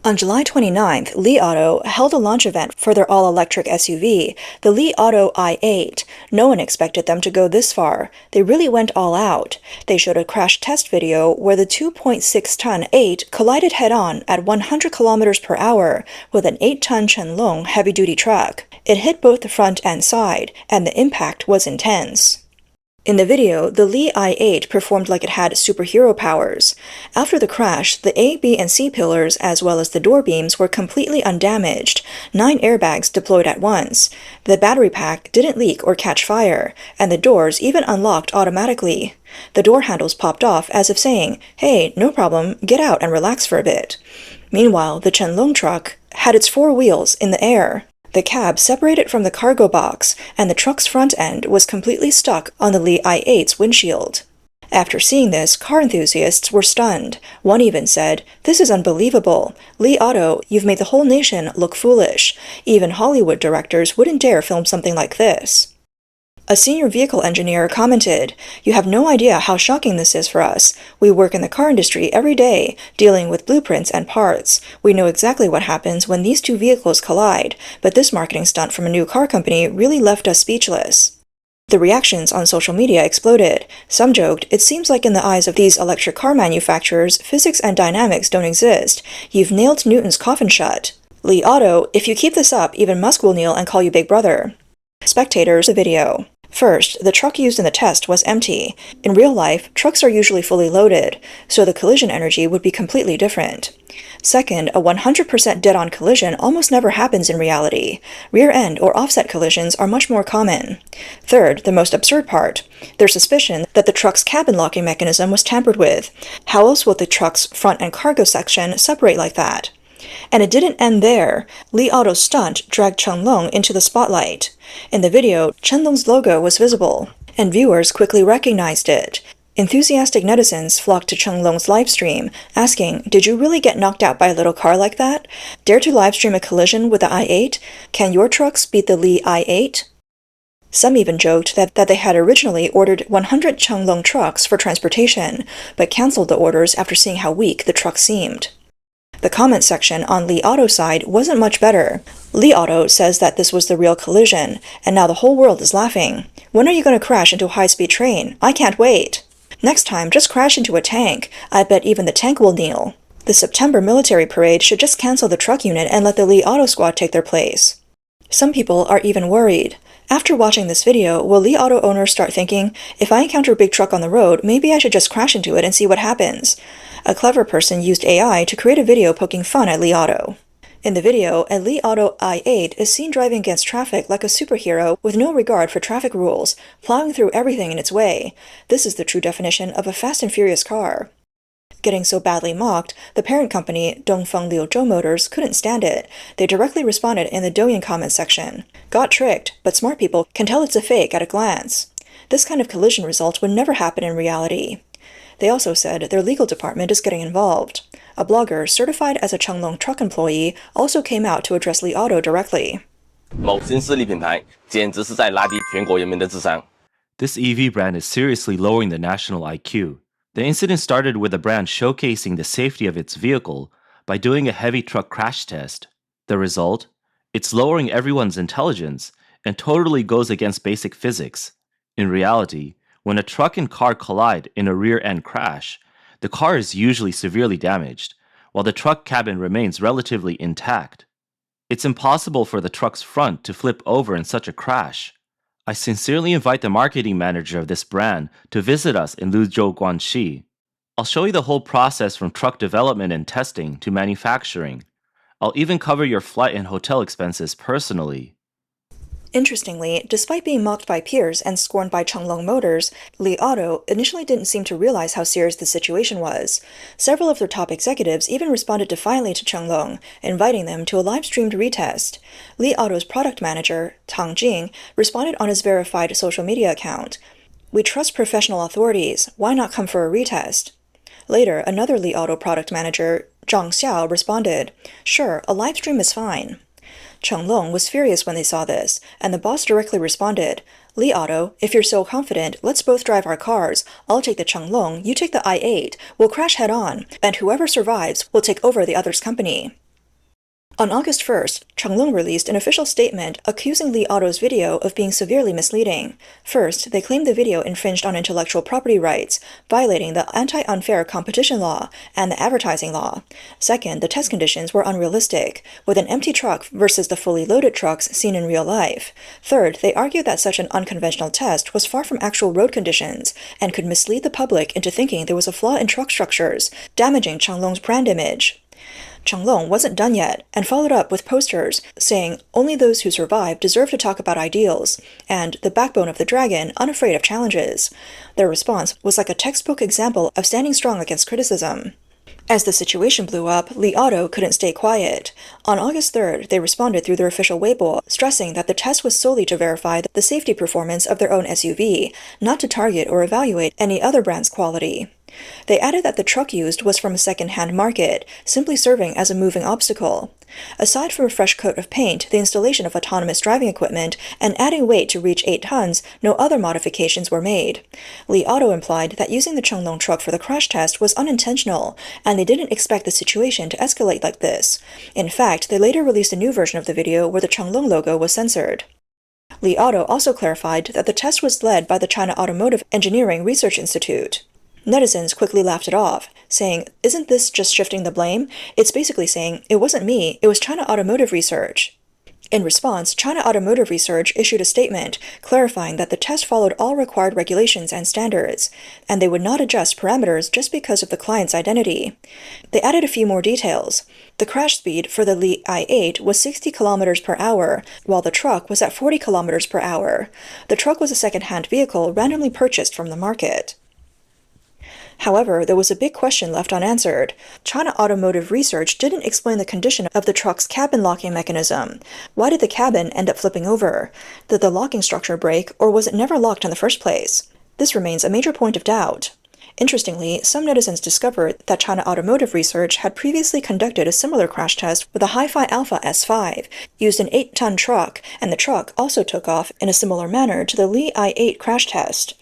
On July 29th, Li Auto held a launch event for their all-electric SUV, the Li Auto i8. No one expected them to go this far. They really went all out. They showed a crash test video where the 2.6-ton 8 collided head-on at 100 kilometers per hour with an 8-ton Chenglong heavy-duty truck. It hit both the front and side, and the impact was intense. In the video, the Li i8 performed like it had superhero powers. After the crash, the A, B, and C pillars as well as the door beams were completely undamaged, 9 airbags deployed at once. The battery pack didn't leak or catch fire, and the doors even unlocked automatically. The door handles popped off as if saying, "Hey, no problem, get out and relax for a bit." Meanwhile, the Chenglong truck had its 4 wheels in the air. The cab separated from the cargo box, and the truck's front end was completely stuck on the Li i8's windshield. After seeing this, car enthusiasts were stunned. One even said, "This is unbelievable. Li Auto, you've made the whole nation look foolish. Even Hollywood directors wouldn't dare film something like this." A senior vehicle engineer commented, "You have no idea how shocking this is for us. We work in the car industry every day, dealing with blueprints and parts. We know exactly what happens when these two vehicles collide, but this marketing stunt from a new car company really left us speechless." The reactions on social media exploded. Some joked, "It seems like in the eyes of these electric car manufacturers, physics and dynamics don't exist. You've nailed Newton's coffin shut. Li Auto, if you keep this up, even Musk will kneel and call you Big Brother." Spectators, the video. First, the truck used in the test was empty. In real life, trucks are usually fully loaded, so the collision energy would be completely different. Second, a 100% dead-on collision almost never happens in reality. Rear-end or offset collisions are much more common. Third, the most absurd part, their suspicion that the truck's cabin locking mechanism was tampered with. How else would the truck's front and cargo section separate like that? And it didn't end there. Li Auto's stunt dragged Chenglong into the spotlight. In the video, Chenglong's logo was visible, and viewers quickly recognized it. Enthusiastic netizens flocked to Chenglong's livestream, asking, "Did you really get knocked out by a little car like that? Dare to livestream a collision with the i8? Can your trucks beat the Li i8? Some even joked that they had originally ordered 100 Chenglong trucks for transportation, but canceled the orders after seeing how weak the truck seemed. The comment section on Li Auto's side wasn't much better. Li Auto says that this was the real collision, and now the whole world is laughing. "When are you going to crash into a high-speed train? I can't wait. Next time, just crash into a tank. I bet even the tank will kneel. The September military parade should just cancel the truck unit and let the Li Auto squad take their place." Some people are even worried. After watching this video, will Li Auto owners start thinking, "If I encounter a big truck on the road, maybe I should just crash into it and see what happens?" A clever person used AI to create a video poking fun at Li Auto. In the video, a Li Auto i8 is seen driving against traffic like a superhero with no regard for traffic rules, plowing through everything in its way. This is the true definition of a fast and furious car. Getting so badly mocked, the parent company, Dongfeng Liuzhou Motors, couldn't stand it. They directly responded in the Douyin comment section. "Got tricked, but smart people can tell it's a fake at a glance." This kind of collision result would never happen in reality. They also said their legal department is getting involved. A blogger certified as a Chenglong truck employee also came out to address Li Auto directly. This EV brand is seriously lowering the national IQ. The incident started with the brand showcasing the safety of its vehicle by doing a heavy truck crash test. The result? It's lowering everyone's intelligence and totally goes against basic physics. In reality, when a truck and car collide in a rear-end crash, the car is usually severely damaged, while the truck cabin remains relatively intact. It's impossible for the truck's front to flip over in such a crash. I sincerely invite the marketing manager of this brand to visit us in Luzhou, Guangxi. I'll show you the whole process from truck development and testing to manufacturing. I'll even cover your flight and hotel expenses personally. Interestingly, despite being mocked by peers and scorned by Chenglong Motors, Li Auto initially didn't seem to realize how serious the situation was. Several of their top executives even responded defiantly to Chenglong, inviting them to a live-streamed retest. Li Auto's product manager, Tang Jing, responded on his verified social media account, "We trust professional authorities. Why not come for a retest?" Later, another Li Auto product manager, Zhang Xiao, responded, "Sure, a live stream is fine." Chenglong was furious when they saw this, and the boss directly responded, "Li Auto, if you're so confident, let's both drive our cars. I'll take the Chenglong, you take the i8, we'll crash head-on, and whoever survives will take over the other's company." On August 1st, Chenglong released an official statement accusing Li Auto's video of being severely misleading. First, they claimed the video infringed on intellectual property rights, violating the anti-unfair competition law and the advertising law. Second, the test conditions were unrealistic, with an empty truck versus the fully loaded trucks seen in real life. Third, they argued that such an unconventional test was far from actual road conditions and could mislead the public into thinking there was a flaw in truck structures, damaging Chenglong's brand image. Chenglong wasn't done yet and followed up with posters saying only those who survive deserve to talk about ideals and the backbone of the dragon unafraid of challenges. Their response was like a textbook example of standing strong against criticism. As the situation blew up, Li Auto couldn't stay quiet. On August 3rd, they responded through their official Weibo, stressing that the test was solely to verify the safety performance of their own SUV, not to target or evaluate any other brand's quality. They added that the truck used was from a second-hand market, simply serving as a moving obstacle. Aside from a fresh coat of paint, the installation of autonomous driving equipment, and adding weight to reach 8 tons, no other modifications were made. Li Auto implied that using the Chenglong truck for the crash test was unintentional, and they didn't expect the situation to escalate like this. In fact, they later released a new version of the video where the Chenglong logo was censored. Li Auto also clarified that the test was led by the China Automotive Engineering Research Institute. Netizens quickly laughed it off, saying, "Isn't this just shifting the blame? It's basically saying, it wasn't me, it was China Automotive Research." In response, China Automotive Research issued a statement clarifying that the test followed all required regulations and standards, and they would not adjust parameters just because of the client's identity. They added a few more details. The crash speed for the Li i8 was 60 km per hour, while the truck was at 40 km per hour. The truck was a second-hand vehicle randomly purchased from the market. However, there was a big question left unanswered. China Automotive Research didn't explain the condition of the truck's cabin locking mechanism. Why did the cabin end up flipping over? Did the locking structure break, or was it never locked in the first place? This remains a major point of doubt. Interestingly, some netizens discovered that China Automotive Research had previously conducted a similar crash test with a Hi-Fi Alpha S5, used an 8-ton truck, and the truck also took off in a similar manner to the Li i8 crash test.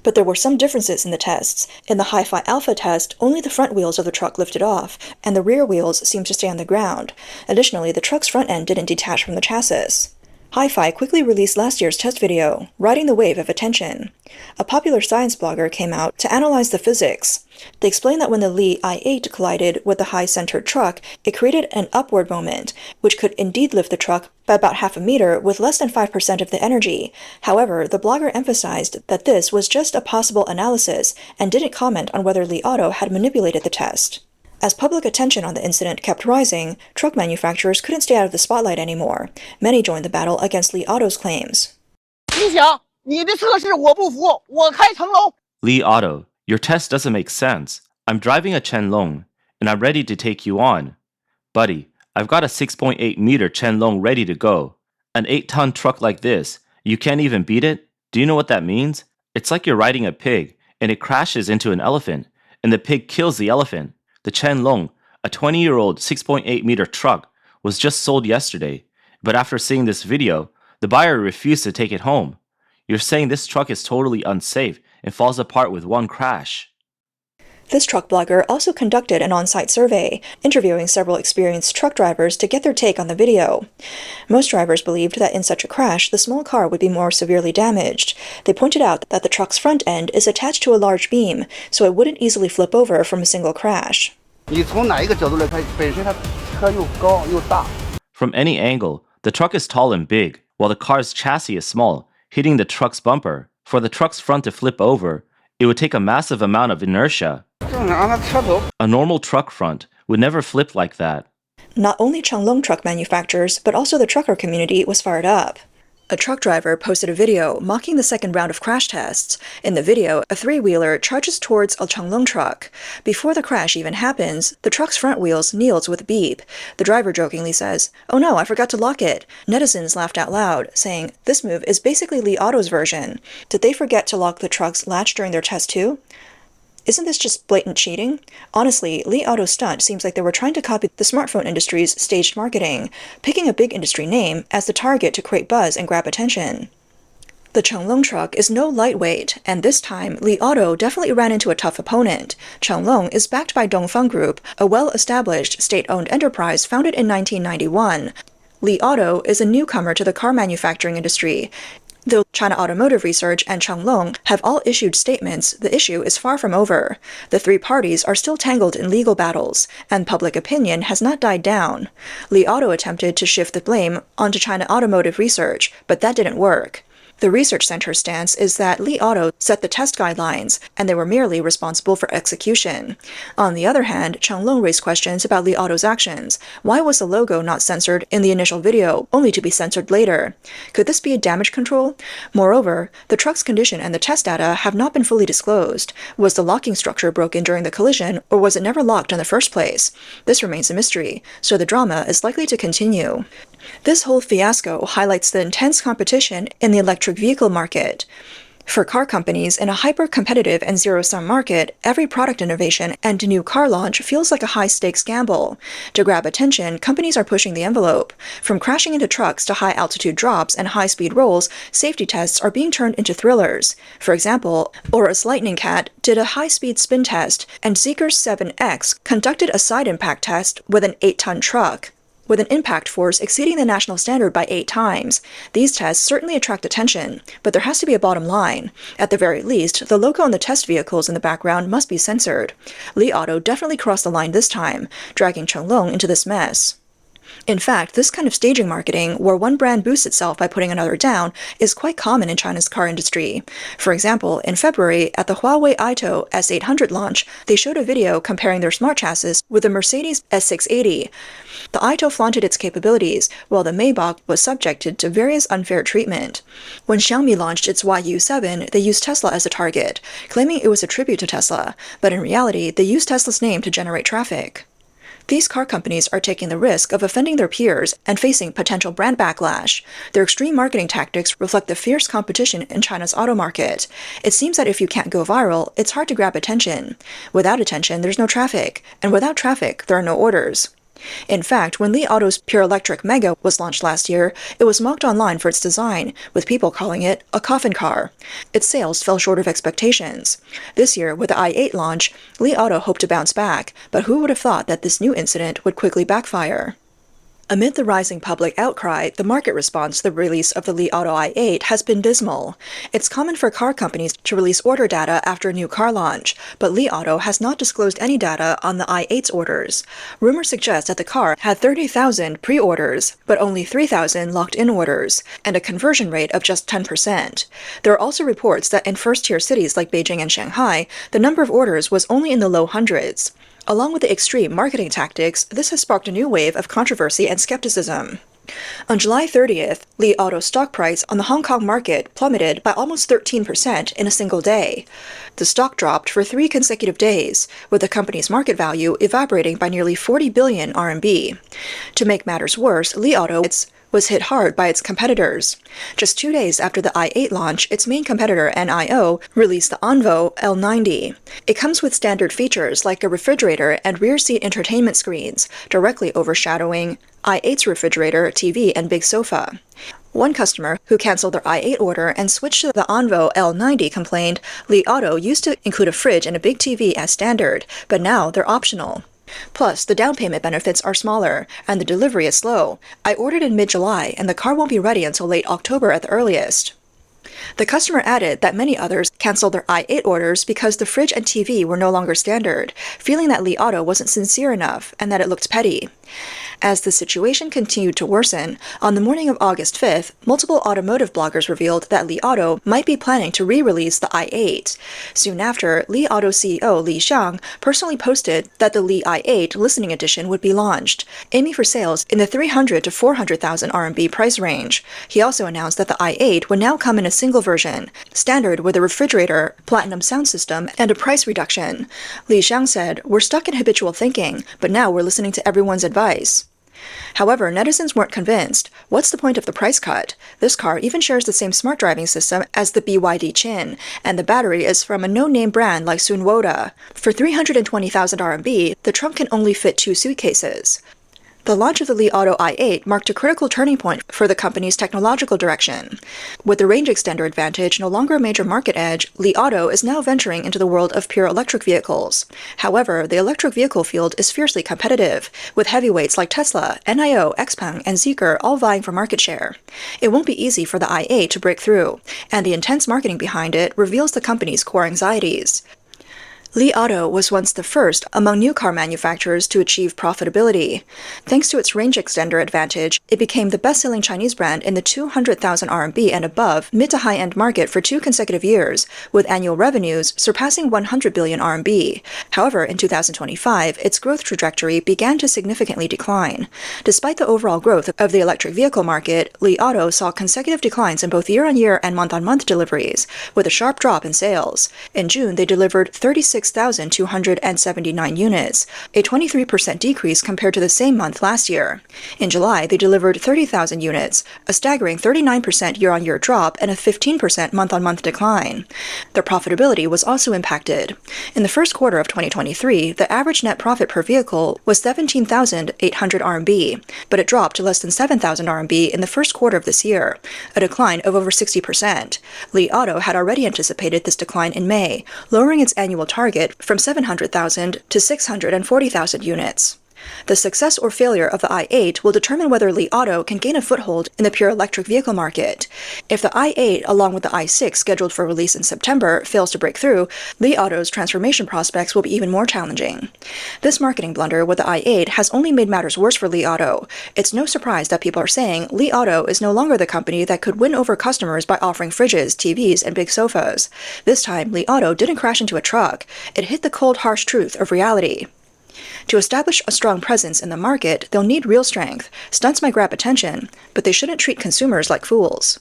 But there were some differences in the tests. In the Hi-Fi Alpha test, only the front wheels of the truck lifted off, and the rear wheels seemed to stay on the ground. Additionally, the truck's front end didn't detach from the chassis. Hi-Fi quickly released last year's test video, riding the wave of attention. A popular science blogger came out to analyze the physics. They explained that when the Li i8 collided with the high-centered truck, it created an upward moment, which could indeed lift the truck by about half a meter with less than 5% of the energy. However, the blogger emphasized that this was just a possible analysis and didn't comment on whether Li Auto had manipulated the test. As public attention on the incident kept rising, truck manufacturers couldn't stay out of the spotlight anymore. Many joined the battle against Li Auto's claims. Li Auto, your test doesn't make sense. I'm driving a Chenglong, and I'm ready to take you on. Buddy, I've got a 6.8 meter Chenglong ready to go. An 8-ton truck like this, you can't even beat it? Do you know what that means? It's like you're riding a pig, and it crashes into an elephant, and the pig kills the elephant. The Chenglong, a 20-year-old 6.8 meter truck, was just sold yesterday, but after seeing this video, the buyer refused to take it home. You're saying this truck is totally unsafe and falls apart with one crash. This truck blogger also conducted an on-site survey, interviewing several experienced truck drivers to get their take on the video. Most drivers believed that in such a crash, the small car would be more severely damaged. They pointed out that the truck's front end is attached to a large beam, so it wouldn't easily flip over from a single crash. From any angle, the truck is tall and big, while the car's chassis is small, hitting the truck's bumper. For the truck's front to flip over, it would take a massive amount of inertia. A normal truck front would never flip like that. Not only Chenglong truck manufacturers, but also the trucker community was fired up. A truck driver posted a video mocking the second round of crash tests. In the video, a 3-wheeler charges towards a Chenglong truck. Before the crash even happens, the truck's front wheels kneels with a beep. The driver jokingly says, "Oh no, I forgot to lock it." Netizens laughed out loud, saying, "This move is basically Li Auto's version. Did they forget to lock the truck's latch during their test too?" Isn't this just blatant cheating? Honestly, Li Auto's stunt seems like they were trying to copy the smartphone industry's staged marketing, picking a big industry name as the target to create buzz and grab attention. The Chenglong truck is no lightweight, and this time, Li Auto definitely ran into a tough opponent. Chenglong is backed by Dongfeng Group, a well-established state-owned enterprise founded in 1991. Li Auto is a newcomer to the car manufacturing industry. Though China Automotive Research and Chenglong have all issued statements, the issue is far from over. The three parties are still tangled in legal battles, and public opinion has not died down. Li Auto attempted to shift the blame onto China Automotive Research, but that didn't work. The research center's stance is that Li Auto set the test guidelines, and they were merely responsible for execution. On the other hand, Chenglong raised questions about Li Auto's actions. Why was the logo not censored in the initial video, only to be censored later? Could this be a damage control? Moreover, the truck's condition and the test data have not been fully disclosed. Was the locking structure broken during the collision, or was it never locked in the first place? This remains a mystery, so the drama is likely to continue. This whole fiasco highlights the intense competition in the electric vehicle market. For car companies in a hyper-competitive and zero-sum market, every product innovation and new car launch feels like a high-stakes gamble. To grab attention, companies are pushing the envelope. From crashing into trucks to high-altitude drops and high-speed rolls, safety tests are being turned into thrillers. For example, Aura's Lightning Cat did a high-speed spin test, and Zeekr's 7X conducted a side-impact test with an 8-ton truck, with an impact force exceeding the national standard by 8 times. These tests certainly attract attention, but there has to be a bottom line. At the very least, the logo on the test vehicles in the background must be censored. Li Auto definitely crossed the line this time, dragging Chenglong into this mess. In fact, this kind of staging marketing, where one brand boosts itself by putting another down, is quite common in China's car industry. For example, in February, at the Huawei Aito S800 launch, they showed a video comparing their smart chassis with the Mercedes S680. The Aito flaunted its capabilities, while the Maybach was subjected to various unfair treatment. When Xiaomi launched its YU7, they used Tesla as a target, claiming it was a tribute to Tesla, but in reality, they used Tesla's name to generate traffic. These car companies are taking the risk of offending their peers and facing potential brand backlash. Their extreme marketing tactics reflect the fierce competition in China's auto market. It seems that if you can't go viral, it's hard to grab attention. Without attention, there's no traffic, and without traffic, there are no orders. In fact, when Li Auto's Pure Electric Mega was launched last year, it was mocked online for its design, with people calling it a coffin car. Its sales fell short of expectations. This year, with the i8 launch, Li Auto hoped to bounce back, but who would have thought that this new incident would quickly backfire? Amid the rising public outcry, the market response to the release of the Li Auto i8 has been dismal. It's common for car companies to release order data after a new car launch, but Li Auto has not disclosed any data on the i8's orders. Rumors suggest that the car had 30,000 pre-orders, but only 3,000 locked-in orders, and a conversion rate of just 10%. There are also reports that in first-tier cities like Beijing and Shanghai, the number of orders was only in the low hundreds. Along with the extreme marketing tactics, this has sparked a new wave of controversy and skepticism. On July 30th, Li Auto's stock price on the Hong Kong market plummeted by almost 13% in a single day. The stock dropped for 3 consecutive days, with the company's market value evaporating by nearly 40 billion RMB. To make matters worse, Li Auto was hit hard by its competitors. Just 2 days after the i8 launch, its main competitor, NIO, released the Onvo L90. It comes with standard features like a refrigerator and rear seat entertainment screens, directly overshadowing i8's refrigerator, TV, and big sofa. One customer who canceled their i8 order and switched to the Onvo L90 complained Li Auto used to include a fridge and a big TV as standard, but now they're optional. Plus, the down payment benefits are smaller, and the delivery is slow. I ordered in mid-July, and the car won't be ready until late October at the earliest. The customer added that many others canceled their i8 orders because the fridge and TV were no longer standard, feeling that Li Auto wasn't sincere enough and that it looked petty. As the situation continued to worsen, on the morning of August 5th, multiple automotive bloggers revealed that Li Auto might be planning to re-release the i8. Soon after, Li Auto CEO Li Xiang personally posted that the Li i8 Listening Edition would be launched, aiming for sales in the 300 to 400,000 RMB price range. He also announced that the i8 would now come in a single version, standard with a refrigerator, platinum sound system, and a price reduction. Li Xiang said, "We're stuck in habitual thinking, but now we're listening to everyone's advice." However, netizens weren't convinced. What's the point of the price cut? This car even shares the same smart driving system as the BYD Chin, and the battery is from a no-name brand like Sunwoda. For 320,000 RMB, the trunk can only fit 2 suitcases. The launch of the Li Auto i8 marked a critical turning point for the company's technological direction. With the range extender advantage no longer a major market edge, Li Auto is now venturing into the world of pure electric vehicles. However, the electric vehicle field is fiercely competitive, with heavyweights like Tesla, NIO, XPeng, and Zeekr all vying for market share. It won't be easy for the i8 to break through, and the intense marketing behind it reveals the company's core anxieties. Li Auto was once the first among new car manufacturers to achieve profitability. Thanks to its range extender advantage, it became the best-selling Chinese brand in the 200,000 RMB and above mid to high-end market for 2 consecutive years, with annual revenues surpassing 100 billion RMB. However, in 2025, its growth trajectory began to significantly decline. Despite the overall growth of the electric vehicle market, Li Auto saw consecutive declines in both year-on-year and month-on-month deliveries, with a sharp drop in sales. In June, they delivered 36,279 units, a 23% decrease compared to the same month last year. In July, they delivered 30,000 units, a staggering 39% year-on-year drop and a 15% month-on-month decline. Their profitability was also impacted. In the first quarter of 2023, the average net profit per vehicle was 17,800 RMB, but it dropped to less than 7,000 RMB in the first quarter of this year, a decline of over 60%. Li Auto had already anticipated this decline in May, lowering its annual target from 700,000 to 640,000 units. The success or failure of the i8 will determine whether Li Auto can gain a foothold in the pure electric vehicle market. If the i8, along with the i6 scheduled for release in September, fails to break through, Li Auto's transformation prospects will be even more challenging. This marketing blunder with the i8 has only made matters worse for Li Auto. It's no surprise that people are saying Li Auto is no longer the company that could win over customers by offering fridges, TVs, and big sofas. This time, Li Auto didn't crash into a truck. It hit the cold, harsh truth of reality. To establish a strong presence in the market, they'll need real strength. Stunts might grab attention, but they shouldn't treat consumers like fools.